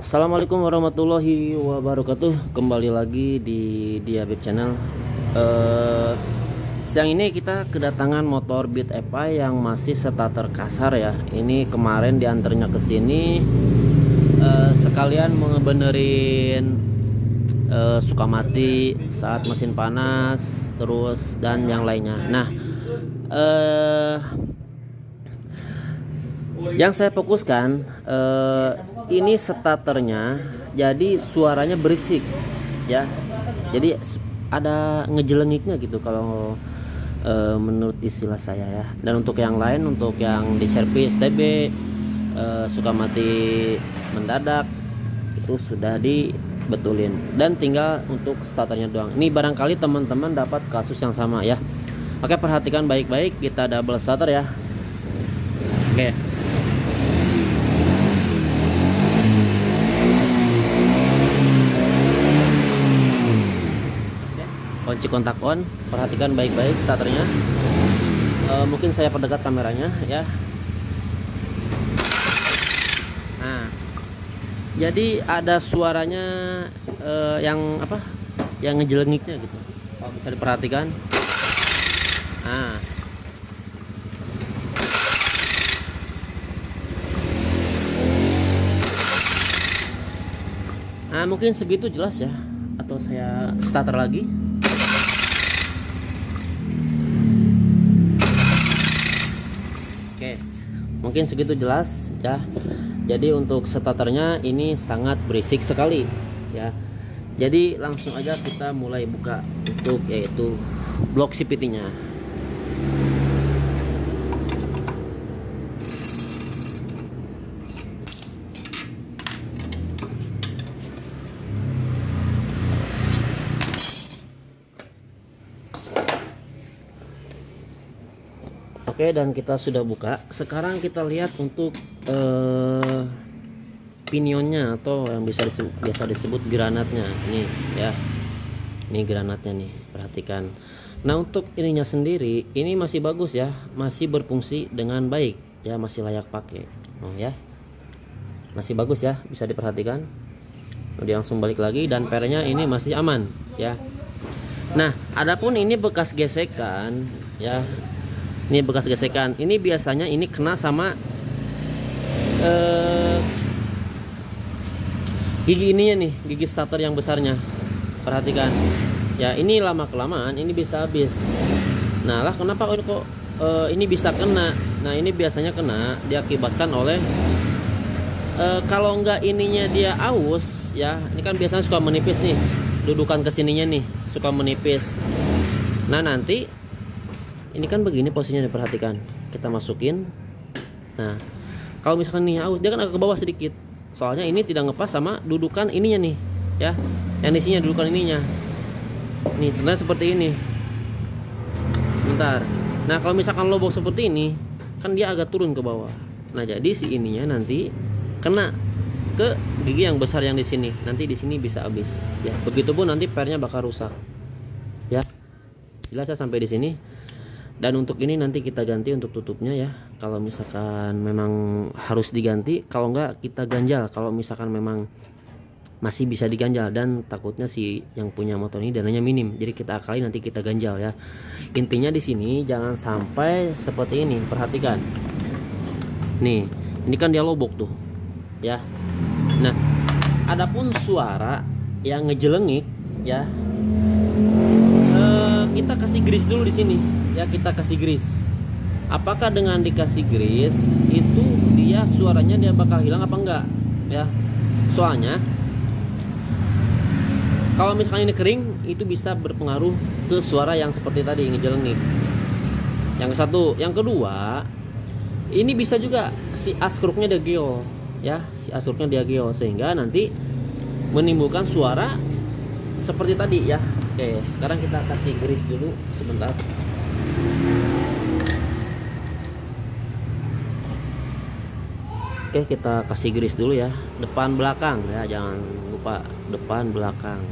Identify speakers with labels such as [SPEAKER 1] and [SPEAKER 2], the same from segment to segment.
[SPEAKER 1] Assalamualaikum warahmatullahi wabarakatuh. Kembali lagi di Diabib Channel. Siang ini kita kedatangan motor Beat FI yang masih starter kasar ya. Ini kemarin diantarnya ke sini sekalian ngebenerin suka mati saat mesin panas, terus dan yang lainnya. Nah, yang saya fokuskan ini starternya, jadi suaranya berisik ya, jadi ada ngejelengiknya gitu kalau menurut istilah saya ya. Dan untuk yang lain, untuk yang di servis TB suka mati mendadak itu sudah dibetulin dan tinggal untuk starternya doang. Ini barangkali teman-teman dapat kasus yang sama ya. Oke, perhatikan baik-baik, kita double starter ya. Oke, kunci kontak on, perhatikan baik-baik starternya. Mungkin saya perdekat kameranya ya. Nah, jadi ada suaranya yang apa? Yang ngejelengiknya gitu. Kalau bisa diperhatikan. Nah, mungkin segitu jelas ya. Atau saya starter lagi. Oke, mungkin segitu jelas ya. Jadi untuk starternya ini sangat berisik sekali ya. Jadi langsung aja kita mulai buka untuk yaitu blok CVT-nya. Oke, dan kita sudah buka. Sekarang kita lihat untuk pinionnya atau yang biasa disebut granatnya. Ini ya, ini granatnya nih, perhatikan. Nah, untuk ininya sendiri ini masih bagus ya, masih berfungsi dengan baik ya, masih layak pakai. Oh ya, masih bagus ya, bisa diperhatikan. Dia langsung balik lagi dan pernya ini masih aman ya. Nah, adapun ini bekas gesekan ya. Ini bekas gesekan. Ini biasanya ini kena sama gigi ininya nih, gigi starter yang besarnya. Perhatikan. Ya, ini lama kelamaan ini bisa habis. Nah, lah kenapa kok ini bisa kena? Nah, ini biasanya kena diakibatkan oleh kalau enggak ininya dia aus ya. Ini kan biasanya suka menipis nih. Dudukan kesininya nih, suka menipis. Nah, nanti ini kan begini posisinya, diperhatikan. Kita masukin. Nah, kalau misalkan nih aus, dia kan agak ke bawah sedikit. Soalnya ini tidak ngepas sama dudukan ininya nih, ya. Yang di sini dudukan ininya. Nih, ternyata seperti ini. Sebentar. Nah, kalau misalkan lobok seperti ini, kan dia agak turun ke bawah. Nah, jadi si ininya nanti kena ke gigi yang besar yang di sini. Nanti di sini bisa habis. Ya, begitupun nanti pernya bakal rusak. Ya. Jelas ya sampai di sini. Dan untuk ini nanti kita ganti untuk tutupnya ya. Kalau misalkan memang harus diganti, kalau enggak kita ganjal. Kalau misalkan memang masih bisa diganjal, dan takutnya si yang punya motor ini dananya minim, jadi kita akali nanti kita ganjal ya. Intinya di sini jangan sampai seperti ini. Perhatikan. Nih, ini kan dia lobok tuh ya. Nah, adapun suara yang ngejelengik ya, kita kasih grease dulu di sini ya. Kita kasih grease. Apakah dengan dikasih grease itu dia suaranya dia bakal hilang apa enggak ya? Soalnya kalau misalkan ini kering, itu bisa berpengaruh ke suara yang seperti tadi ngejelengik. Yang satu, yang kedua, ini bisa juga si askruknya dia geol ya, si askruknya dia geol sehingga nanti menimbulkan suara seperti tadi ya. Oke, sekarang kita kasih grease dulu sebentar. Oke, kita kasih grease dulu ya, depan belakang ya, jangan lupa depan belakang.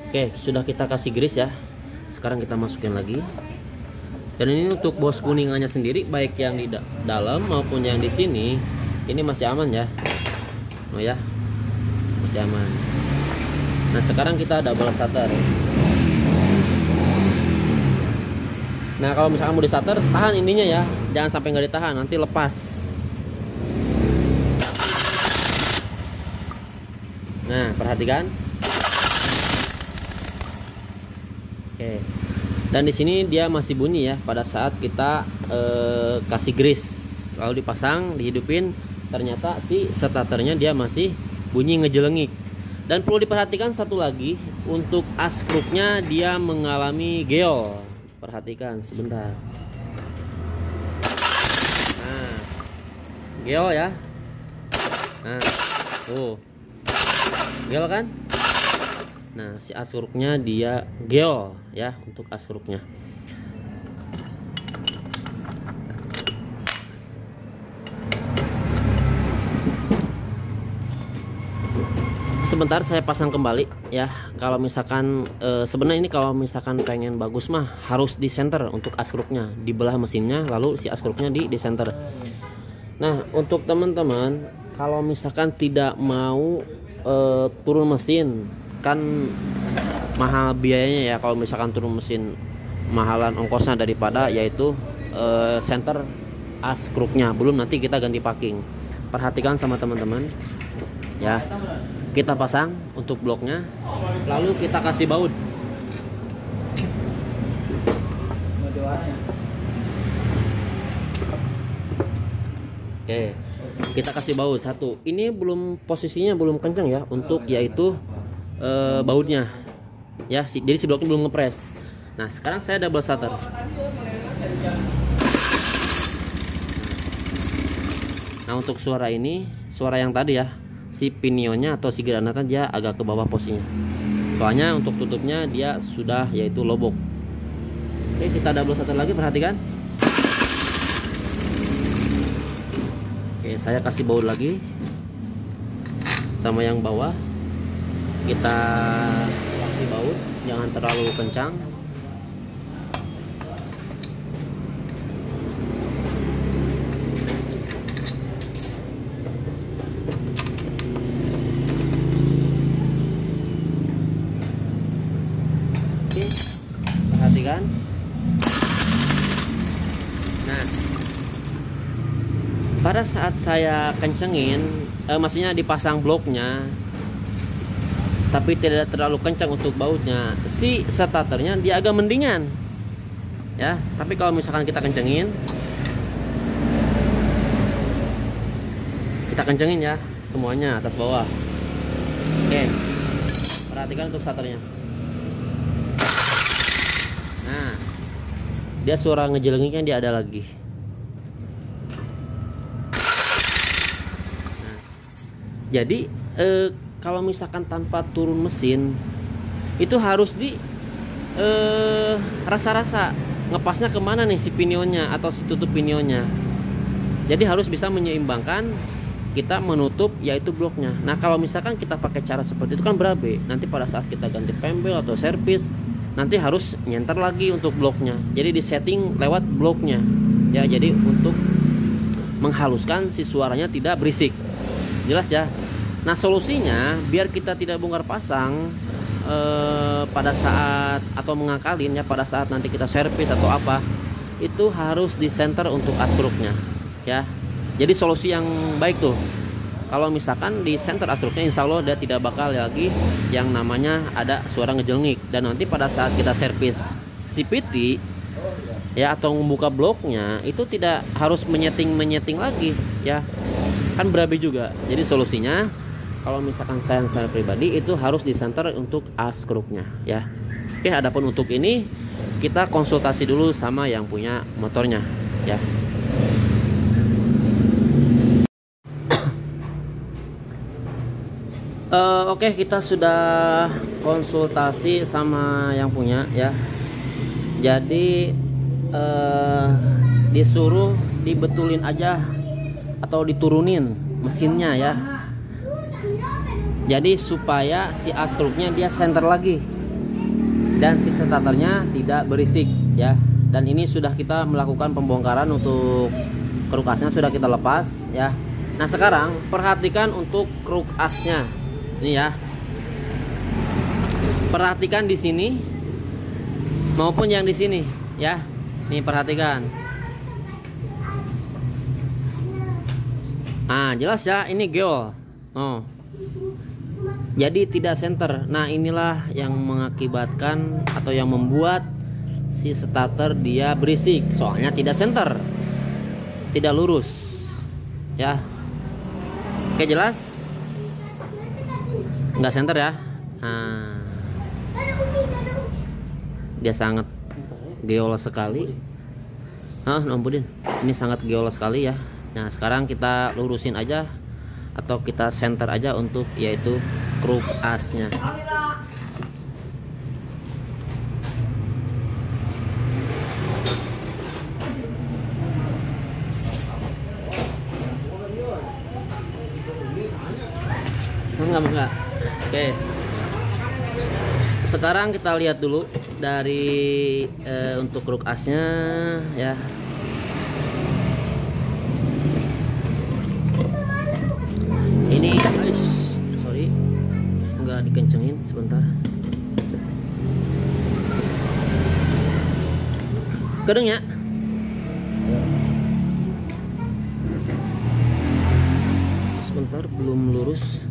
[SPEAKER 1] Oke, sudah kita kasih grease ya. Sekarang kita masukin lagi. Dan ini untuk bos kuningannya sendiri, baik yang di dalam maupun yang di sini, ini masih aman ya. Oh ya, masih aman. Nah sekarang kita double shutter. Nah kalau misalkan mau di shutter, tahan ininya ya, jangan sampai nggak ditahan, nanti lepas. Nah perhatikan. Oke. Dan di sini dia masih bunyi ya pada saat kita kasih grease, lalu dipasang, dihidupin, ternyata si starternya dia masih bunyi ngejelengik. Dan perlu diperhatikan satu lagi, untuk askrupnya dia mengalami geol. Perhatikan sebentar. Nah, geol ya. Nah, tuh, geol kan? Nah, si askrupnya dia geol ya untuk askrupnya. Sebentar saya pasang kembali ya. Kalau misalkan sebenarnya ini kalau misalkan pengen bagus mah harus di center untuk askrupnya, dibelah mesinnya lalu si askrupnya di center. Nah, untuk teman-teman kalau misalkan tidak mau turun mesin, kan mahal biayanya ya. Kalau misalkan turun mesin mahalan ongkosnya daripada yaitu center askrupnya, belum nanti kita ganti packing. Perhatikan sama teman-teman ya, kita pasang untuk bloknya lalu kita kasih baut. Oke, kita kasih baut satu. Ini belum posisinya belum kencang ya untuk yaitu bautnya ya, jadi si bloknya belum ngepres. Nah sekarang saya double shutter. Nah untuk suara ini, suara yang tadi ya, si pinionnya atau si granatnya dia agak ke bawah posisinya, soalnya untuk tutupnya dia sudah yaitu lobok. Oke, kita double shutter lagi, perhatikan. Oke, saya kasih baut lagi sama yang bawah. Kita kasih baut, jangan terlalu kencang. Oke, perhatikan. Nah, pada saat saya kencengin, maksudnya dipasang bloknya, tapi tidak terlalu kencang untuk bautnya, si starternya dia agak mendingan ya. Tapi kalau misalkan kita kencengin ya semuanya atas bawah. Oke, perhatikan untuk starternya. Nah dia suara ngejelengiknya dia ada lagi. Nah, jadi kalau misalkan tanpa turun mesin itu harus di rasa-rasa ngepasnya kemana nih si pinionnya atau si tutup pinionnya. Jadi harus bisa menyeimbangkan kita menutup yaitu bloknya. Nah kalau misalkan kita pakai cara seperti itu kan berabe, nanti pada saat kita ganti pembel atau servis nanti harus nyenter lagi untuk bloknya. Jadi disetting lewat bloknya ya, jadi untuk menghaluskan si suaranya tidak berisik. Jelas ya. Nah solusinya biar kita tidak bongkar pasang pada saat atau mengakalin ya pada saat nanti kita servis atau apa, itu harus di center untuk askrupnya ya. Jadi solusi yang baik tuh kalau misalkan di center askrupnya, insya Allah dia tidak bakal lagi yang namanya ada suara ngejelengik. Dan nanti pada saat kita servis CPT ya atau membuka bloknya itu tidak harus menyeting lagi ya, kan berabe juga. Jadi solusinya kalau misalkan saya pribadi itu harus di center untuk askrupnya ya. Oke, adapun untuk ini kita konsultasi dulu sama yang punya motornya ya. Oke, kita sudah konsultasi sama yang punya ya. Jadi disuruh dibetulin aja atau diturunin mesinnya ya. Jadi supaya si askrupnya dia center lagi dan si starternya tidak berisik ya. Dan ini sudah kita melakukan pembongkaran untuk kruk asnya, sudah kita lepas ya. Nah sekarang perhatikan untuk kruk asnya ini ya. Perhatikan di sini maupun yang di sini ya. Nih perhatikan. Nah jelas ya, ini geol. Oh. Jadi tidak center. Nah inilah yang mengakibatkan atau yang membuat si starter dia berisik. Soalnya tidak center, tidak lurus ya. Oke jelas? Nggak center ya. Nah, dia sangat geol sekali. Ampun, ini sangat geol sekali ya. Nah sekarang kita lurusin aja atau kita center aja untuk yaitu kruk asnya. Enggak. Oke. Sekarang kita lihat dulu dari untuk kruk asnya ya. Ini sorry, nggak dikencengin sebentar. Kedeng ya. Sebentar, belum lurus.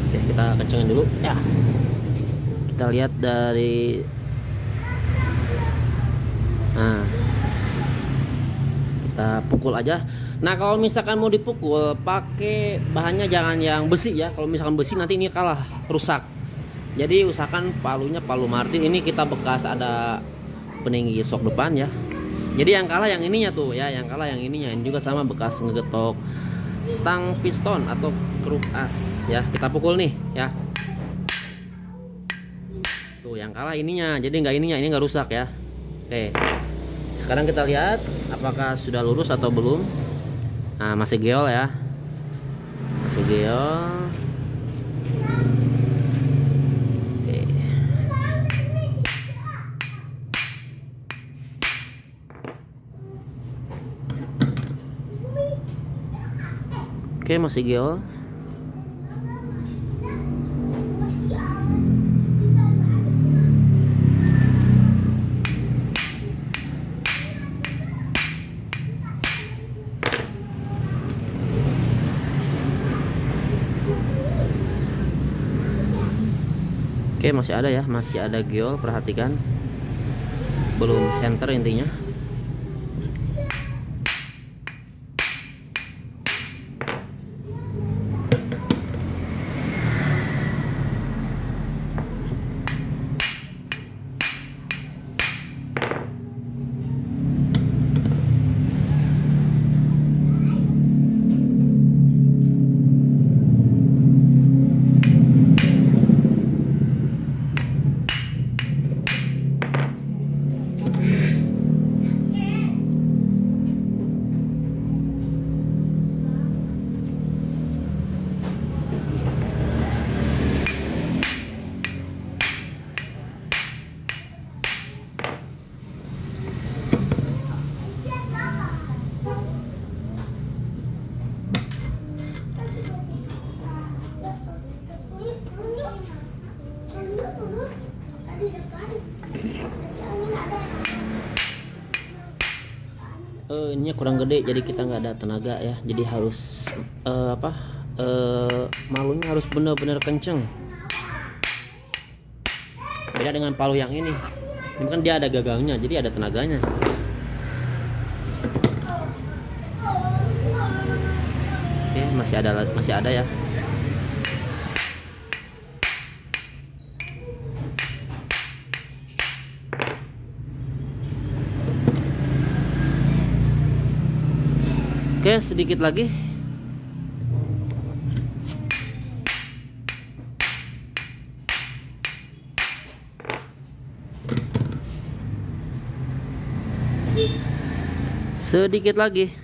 [SPEAKER 1] Oke, kita kencengin dulu ya. Kita lihat dari kita pukul aja. Nah kalau misalkan mau dipukul pakai bahannya jangan yang besi ya. Kalau misalkan besi nanti ini kalah, rusak. Jadi usahakan palunya palu Martin. Ini kita bekas ada peninggi sok depan ya. Jadi yang kalah yang ininya tuh ya, yang kalah yang ininya. Ini juga sama bekas ngegetok stang piston atau kruk as ya. Kita pukul nih ya. Tuh yang kalah ininya. Jadi nggak ininya, ini nggak rusak ya. Oke. Sekarang kita lihat apakah sudah lurus atau belum. Nah masih geol ya, masih geol. Oke, masih geol. Oke, masih ada ya, masih ada geol, perhatikan. Belum center intinya. Ininya kurang gede jadi kita nggak ada tenaga ya, jadi harus malunya harus benar-benar kenceng. Beda dengan palu yang ini kan dia ada gagangnya jadi ada tenaganya. Oke, masih ada ya. Oke, sedikit lagi. Sedikit lagi.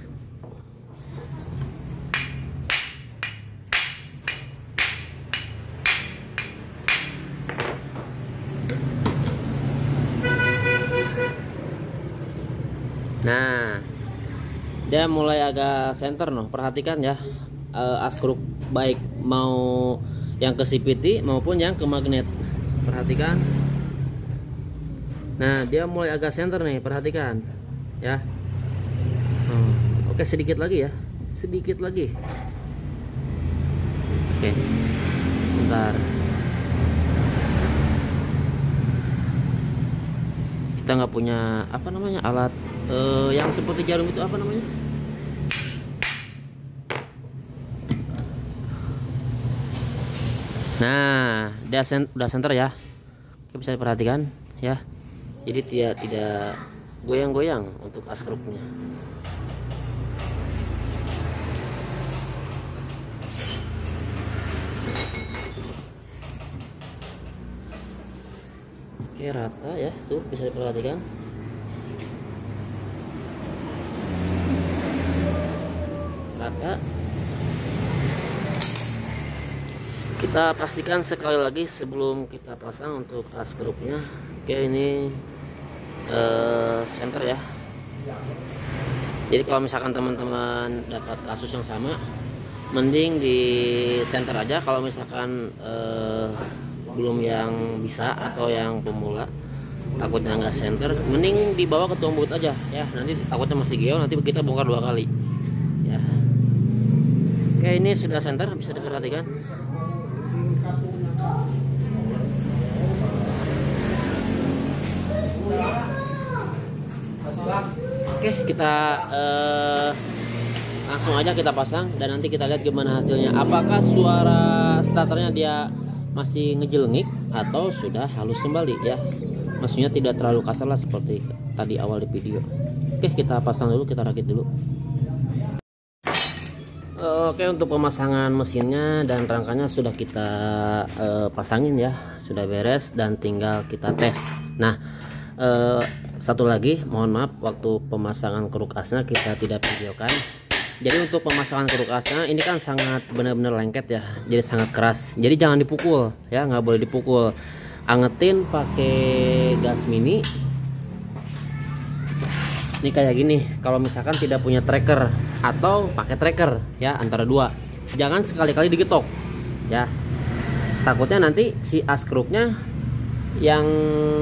[SPEAKER 1] Nah, dia mulai agak center noh. Perhatikan ya, askruk baik mau yang ke CVT maupun yang ke magnet. Perhatikan. Nah, dia mulai agak center nih, perhatikan ya. Oke, sedikit lagi ya, sedikit lagi. Oke, sebentar. Kita nggak punya apa namanya alat yang seperti jarum itu, apa namanya? Nah, udah center ya. Oke, bisa diperhatikan ya. Jadi tidak goyang-goyang untuk askrupnya. Oke, rata ya, tuh bisa diperhatikan. Rata. Kita pastikan sekali lagi sebelum kita pasang untuk askrupnya. Oke, ini center ya. Jadi kalau misalkan teman-teman dapat kasus yang sama, mending di center aja. Kalau misalkan belum yang bisa atau yang pemula takutnya nggak center, mending dibawa ke tumbut aja ya. Nanti takutnya masih geo, nanti kita bongkar 2 kali ya. Oke, ini sudah center, bisa diperhatikan. Oke, kita langsung aja kita pasang dan nanti kita lihat gimana hasilnya. Apakah suara starternya dia masih ngejelengik atau sudah halus kembali ya. Maksudnya tidak terlalu kasar lah seperti tadi awal di video. Oke, kita pasang dulu, kita rakit dulu. Oke, untuk pemasangan mesinnya dan rangkanya sudah kita pasangin ya, sudah beres dan tinggal kita tes. Nah, satu lagi, mohon maaf waktu pemasangan kruk asnya kita tidak videokan. Jadi untuk pemasangan kruk asnya ini kan sangat benar-benar lengket ya, jadi sangat keras. Jadi jangan dipukul ya, nggak boleh dipukul. Angetin pakai gas mini. Ini kayak gini. Kalau misalkan tidak punya tracker atau pakai tracker ya, antara dua. Jangan sekali-kali digetok ya. Takutnya nanti si askruknya yang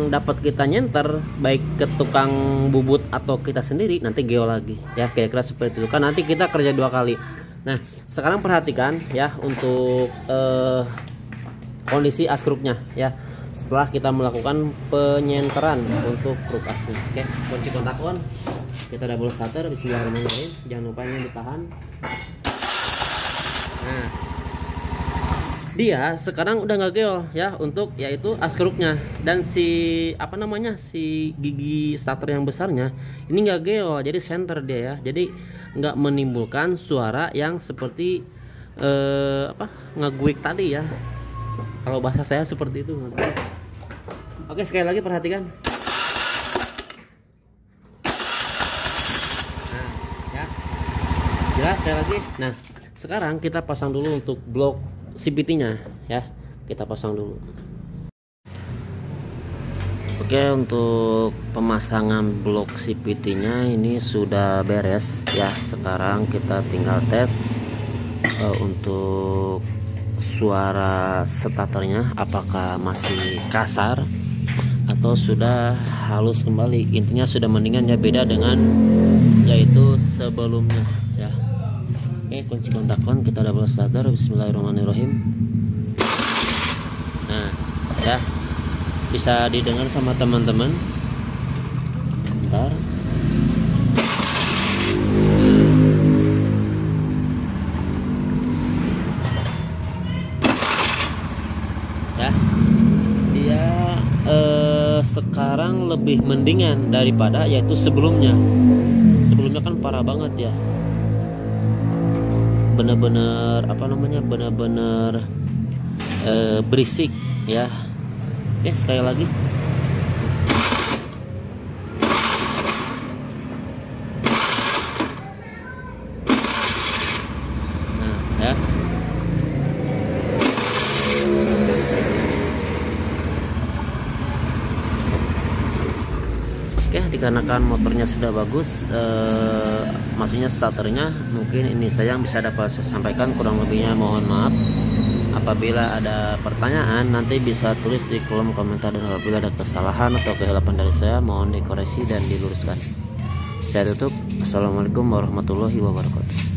[SPEAKER 1] dapat kita nyenter baik ke tukang bubut atau kita sendiri nanti geo lagi ya, kira-kira seperti itu kan, nanti kita kerja 2 kali. Nah, sekarang perhatikan ya untuk kondisi askruknya ya setelah kita melakukan penyenteran untuk kruk asnya. Oke, kunci kontak on, kita double starter, bismillahirrahmanirrahim, jangan lupa ini ditahan. Nah, dia sekarang udah nggak geol ya untuk yaitu askruknya, dan si apa namanya si gigi starter yang besarnya ini nggak geol, jadi center dia ya, jadi nggak menimbulkan suara yang seperti ngeguik tadi ya, kalau bahasa saya seperti itu. Oke, sekali lagi perhatikan. Nah ya, jelas sekali lagi. Nah, sekarang kita pasang dulu untuk blok CVT-nya ya, kita pasang dulu. Oke, untuk pemasangan blok CVT-nya ini sudah beres ya. Sekarang kita tinggal tes untuk suara starternya apakah masih kasar atau sudah halus kembali. Intinya sudah mendingan ya, beda dengan yaitu sebelumnya ya. Oke, kunci kontak on, kita double starter, bismillahirrahmanirrahim. Nah ya, bisa didengar sama teman-teman. Bentar. Ya, dia sekarang lebih mendingan daripada yaitu sebelumnya. Sebelumnya kan parah banget ya, bener-bener apa namanya, bener-bener berisik ya. Oke, sekali lagi. Nah ya, oke, dikarenakan motornya sudah bagus, maksudnya starternya. Mungkin ini saya yang bisa dapat saya sampaikan, kurang lebihnya mohon maaf. Apabila ada pertanyaan nanti bisa tulis di kolom komentar, dan apabila ada kesalahan atau kehilafan dari saya mohon dikoreksi dan diluruskan. Saya tutup. Assalamualaikum warahmatullahi wabarakatuh.